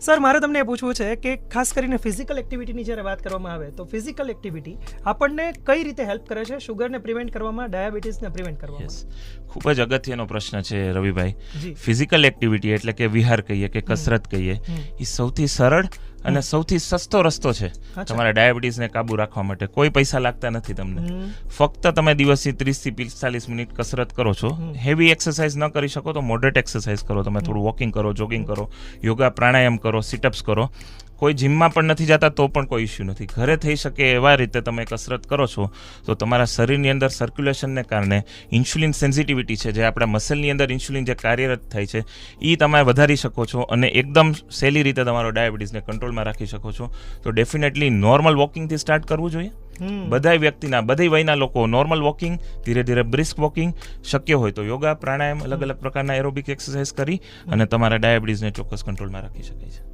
Sir, મારે તમને એ પૂછવું છે કે ખાસ કરીને ફિઝિકલ એક્ટિવિટીની જ્યારે વાત કરવામાં આવે તો ફિઝિકલ એક્ટિવિટી આપણને કઈ રીતે હેલ્પ કરે છે શુગરને પ્રિવેન્ટ કરવામાં, ડાયાબિટીસને પ્રિવેન્ટ કરવામાં? ખૂબ જ અગત્યનો પ્રશ્ન છે રવિભાઈ. જી. ફિઝિકલ એક્ટિવિટી એટલે કે વિહાર કહીએ કે કસરત કહીએ, એ સૌથી સરળ અને સૌથી સસ્તો રસ્તો છે તમારા ડાયાબિટીસને કાબુ રાખવા માટે. કોઈ પૈસા લાગતા નથી તમને. ફક્ત તમે દિવસની 30 થી 45 મિનિટ કસરત કરો છો. હેવી એક્સરસાઇઝ ન કરી શકો તો મોડરેટ એક્સરસાઇઝ કરો. તમે થોડું વોકિંગ કરો, જોગિંગ કરો, યોગા પ્રાણાયામ કરો, સિટઅપ્સ કરો. કોઈ જિમમાં પણ નથી જતા તો પણ કોઈ ઇસ્યુ નથી. ઘરે થઈ શકે એવા રીતે તમે કસરત કરો છો તો તમારા શરીરની અંદર સર્ક્યુલેશનને કારણે ઇન્સ્યુલિન સેન્સિટિવિટી છે, જે આપણા મસલની અંદર ઇન્સ્યુલિન જે કાર્યરત થાય છે, એ તમે વધારી શકો છો અને એકદમ સહેલી રીતે તમારો ડાયાબિટીસને કંટ્રોલમાં રાખી શકો છો. તો ડેફિનેટલી નોર્મલ વોકિંગથી સ્ટાર્ટ કરવું જોઈએ. બધા વ્યક્તિના, બધી વયના લોકો નોર્મલ વોકિંગ, ધીરે ધીરે બ્રિસ્ક વોકિંગ, શક્ય હોય તો યોગા પ્રાણાયામ, અલગ અલગ પ્રકારના એરોબિક એક્સરસાઇઝ કરી અને તમારા ડાયાબિટીસને ચોક્કસ કંટ્રોલમાં રાખી શકાય છે.